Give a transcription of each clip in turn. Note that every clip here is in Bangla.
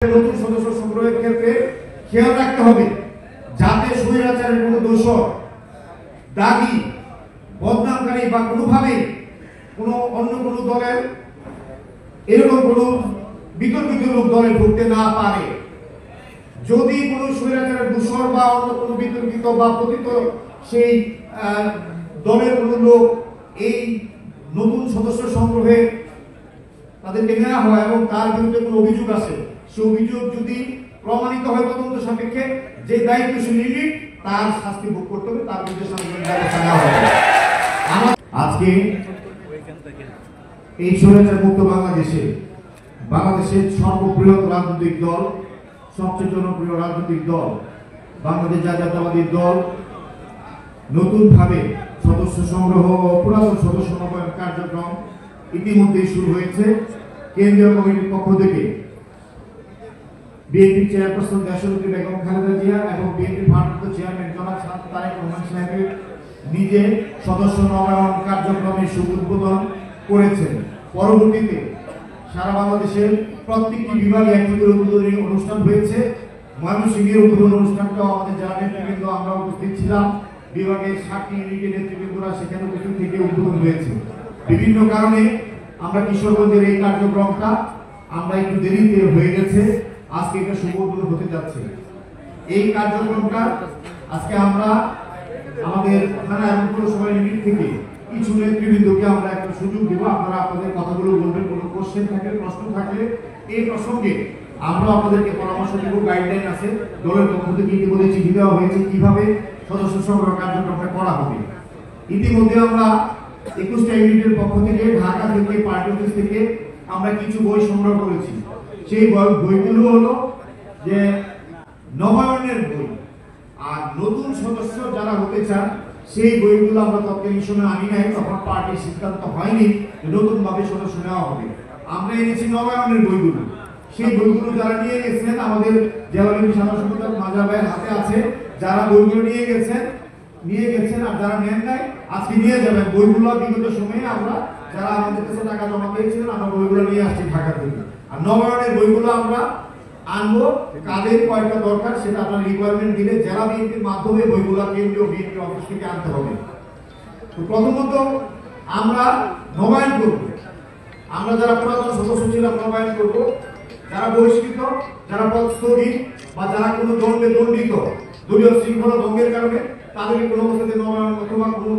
নতুন সদস্য সংগ্রহের ক্ষেত্রে খেয়াল রাখতে হবে যাতে স্বৈরাচারের কোনো দোষর, দাগী, বদনামকারী বা কোনোভাবে কোনো অন্য কোনো দলের এরকম কোনো বিতর্কিত লোক দলে ঢুকতে না পারে। যদি কোনো স্বৈরাচারের দোষর বা অন্য কোনো বিতর্কিত বা পতিত সেই দলের কোনো লোক এই নতুন সদস্য সংগ্রহে তাদেরকে নেওয়া হয় এবং তার বিরুদ্ধে কোনো অভিযোগ আছে, সেই অভিযোগ যদি প্রমাণিত হয় তদন্ত সাপেক্ষে যে দায়িত্বশীল ইউনিট তার শাস্তি ভোগ করতে হবে, তার বিরুদ্ধে সাংগঠনিক ব্যবস্থা নেওয়া হবে। আজকে এই স্বৈরাচার মুক্ত বাংলাদেশের সর্ববৃহৎ রাজনৈতিক দল, সবচেয়ে জনপ্রিয় রাজনৈতিক দল বাংলাদেশ জাতীয়তাবাদী দল নতুনভাবে সদস্য সংগ্রহ ও পুরাতন সদস্য নবায়ন কার্যক্রম ইতিমধ্যেই শুরু হয়েছে। কেন্দ্রীয় কমিটির পক্ষ থেকে বিএনপি চেয়ারপারসন দেশনেত্রী বেগম খালেদা জিয়া এবং বিএনপি ভারপ্রাপ্ত চেয়ারম্যান জনাব তারেক রহমান সাহেবের নিজে সদস্য নবায়ন কার্যক্রমের শুভ উদ্বোধন করেছেন। পরবর্তীতে সারা বাংলাদেশের প্রত্যেকটি বিভাগে একটি উদ্বোধনী অনুষ্ঠান হয়েছে। ময়মনসিংহের উদ্বোধন অনুষ্ঠানটাও আমাদের যারা নেতৃবৃন্দ আমরা উপস্থিত ছিলাম, বিভাগের 7টি ইউনিটের নেতৃবৃন্দরা সেখানে উপস্থিত থেকে উদ্বোধন হয়েছে। বিভিন্ন কারণে আমরা কিশোরগঞ্জের এই কার্যক্রমটা আমরা একটু দেরিতে হয়ে গেছে, আজকে এটা শুভ উদ্বোধন হতে যাচ্ছে। এই কার্যক্রমটা আজকে আমরা আমাদের থানা এবং পৌরসভা ইউনিট থেকে কিছু নেতৃবৃন্দকে আমরা একটা সুযোগ দেব, আপনারা আপনাদের কথাগুলো বলবেন, কোনো কোশ্চেন থাকলে প্রশ্ন থাকলে এই প্রসঙ্গে আমরা আপনাদেরকে পরামর্শ দেব। গাইডলাইন আছে, দলের পক্ষ থেকে ইতিমধ্যে চিঠি দেওয়া হয়েছে কিভাবে সদস্য সংগ্রহ কার্যক্রমটা করা হবে। ইতিমধ্যে আমরা 21টা ইউনিটের পক্ষ থেকে ঢাকা থেকে পার্টি অফিস থেকে আমরা কিছু বই সংগ্রহ করেছি। সেই বইগুলো হলো যে নবায়নের বই, আর নতুন সদস্য যারা হতে চান সেই বইগুলো আমরা তৎকালীন সময় আনি নাই, তখন পার্টির সিদ্ধান্ত হয়নি নতুন ভাবে সদস্য নেওয়া হবে। আমরা এনেছি নবায়নের বইগুলো। সেই বইগুলো যারা নিয়ে গেছেন আমাদের জেলাবিন সাধারণ সম্পাদক মাজা ভাইয়ের হাতে আছে, যারা বইগুলো নিয়ে গেছেন আর যারা নেন নাই আজকে নিয়ে যাবেন। বইগুলো বিগত সময়ে আমরা যারা আমাদের কাছে টাকা জমা দিয়েছিলেন আমরা বইগুলো নিয়ে আসছি ঢাকা থেকে। আর নবায়নের বইগুলো আমরা আনবো, কাদের কয়টা দরকার সেটা আপনার রিকোয়ারমেন্ট দিলে জেলা বিএনপির মাধ্যমে বইগুলো কেন্দ্রীয় বিএনপি অফিস থেকে আনতে হবে। তো প্রথমত আমরা নবায়ন করব, আমরা যারা পুরাতন সদস্য ছিলাম নবায়ন করব, যারা বহিষ্কৃত, যারা পদস্থগিত বা যারা কোনো দণ্ডে দণ্ডিত দলীয় শৃঙ্খলা ভঙ্গের কারণে তাদেরকে কোনো অবস্থাতে নবায়ন অথবা কোনো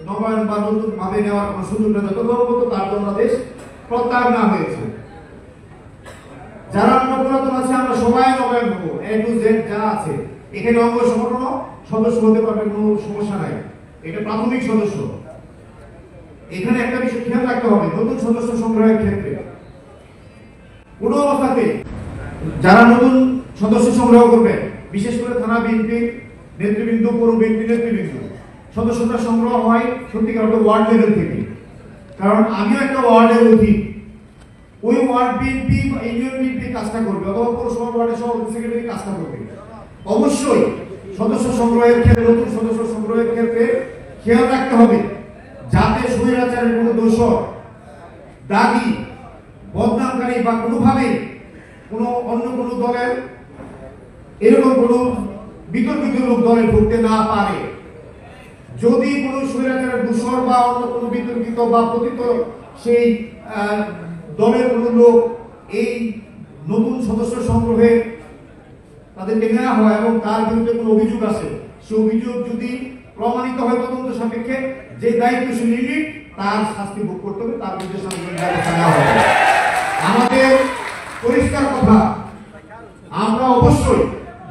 নবায়ন বা নতুন ভাবে নেওয়ার কোনো সুযোগ না যতক্ষণ তার জন্মাদেশ প্রত্যাহার না হয়েছে। যারা আমরা পুরাতন আছে আমরা সবাই নবায়ন হবো, A to Z যা আছে। এখানে অঙ্গ সংগঠন সদস্য হতে পারবে, কোনো সমস্যা নাই, এটা প্রাথমিক সদস্য। এখানে একটা বিষয় খেয়াল রাখতে হবে, নতুন সদস্য সংগ্রহের ক্ষেত্রে কোন অবস্থাতে যারা নতুন সদস্য সংগ্রহ করবে, বিশেষ করে থানা বিএনপি নেতৃবৃন্দ, পৌর বিএনপি নেতৃবৃন্দ, সদস্যতা সংগ্রহ হয় সত্যিকার অর্থে ওয়ার্ড লেভেল থেকে। কারণ আমিও একটা ওয়ার্ডের অধীন, ওই ওয়ার্ড বিএনপি বা ইউনিয়ন বিএনপি কাজটা করবে অথবা পৌরসভা ওয়ার্ডের সভাপতি সেক্রেটারি কাজটা করবে। অবশ্যই সদস্য সংগ্রহের ক্ষেত্রে, নতুন সদস্য সংগ্রহের ক্ষেত্রে খেয়াল রাখতে হবে যাতে স্বৈরাচারের কোনো দোষর, দাগী, বদনামকারী বা কোনোভাবে কোনো অন্য কোনো দলের এরকম কোনো বিতর্কিত লোক দলে ঢুকতে না পারে। যদি কোনো স্বৈরাচারের দোষর বা অন্য কোনো বিতর্কিত বা পতিত সেই দলের কোনো লোক এই নতুন সদস্য সংগ্রহে তাদেরকে নেওয়া হয় এবং তার বিরুদ্ধে কোনো অভিযোগ আছে, সেই অভিযোগ যদি প্রমাণিত হয় তদন্ত সাপেক্ষে যে দায়িত্বশীল ইউনিট তার শাস্তি ভোগ করতে হবে, তার বিরুদ্ধে সাংগঠনিক ব্যবস্থা নেওয়া হবে। আমাদের পরিষ্কার কথা, আমরা অবশ্যই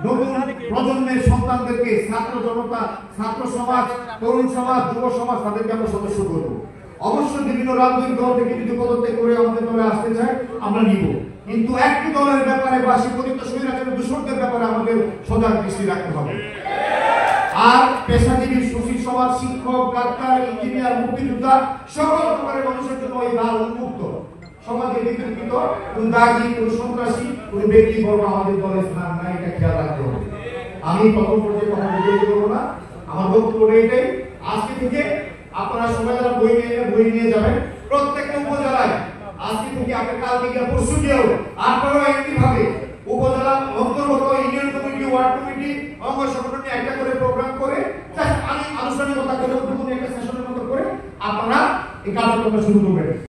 নতুন প্রজন্মের সন্তানদেরকে, ছাত্র জনতা, ছাত্র সমাজ, তরুণ সমাজ, যুব সমাজ তাদেরকে আমরা সদস্য করব। অবশ্যই বিভিন্ন রাজনৈতিক দল থেকে যদি পদত্যাগ করে আমাদের দলে আসতে চায় আমরা নিব, কিন্তু একটি দলের ব্যাপারে বা শিক্ষিত স্বৈরাচারের দূষণের ব্যাপারে আমাদের সজাগ দৃষ্টি রাখতে হবে। আর পেশাজীবী, সুশীল সমাজ, শিক্ষক, ডাক্তার, ইঞ্জিনিয়ার, মুক্তিযোদ্ধা সকল প্রকারের মানুষের জন্য এই দ্বার উন্মুক্ত। সমাজে বিতর্কিত কোন দাগী, কোন সন্ত্রাসী, কোন ব্যক্তি বর্গ আমাদের দলে স্থান নাই, এটা খেয়াল রাখতে হবে। আমি প্রথম পর্যায়ে কথা বলতে পারবো না, আমার বক্তব্য এটাই। আজকে থেকে আপনারা সবাই যারা বই নিয়ে যাবেন প্রত্যেকটা উপজেলায়, আজকে থেকে আপনি কাল থেকে পরশু দিয়েও আপনারা একইভাবে আপনারা এই কার্যক্রমটা শুরু করবেন।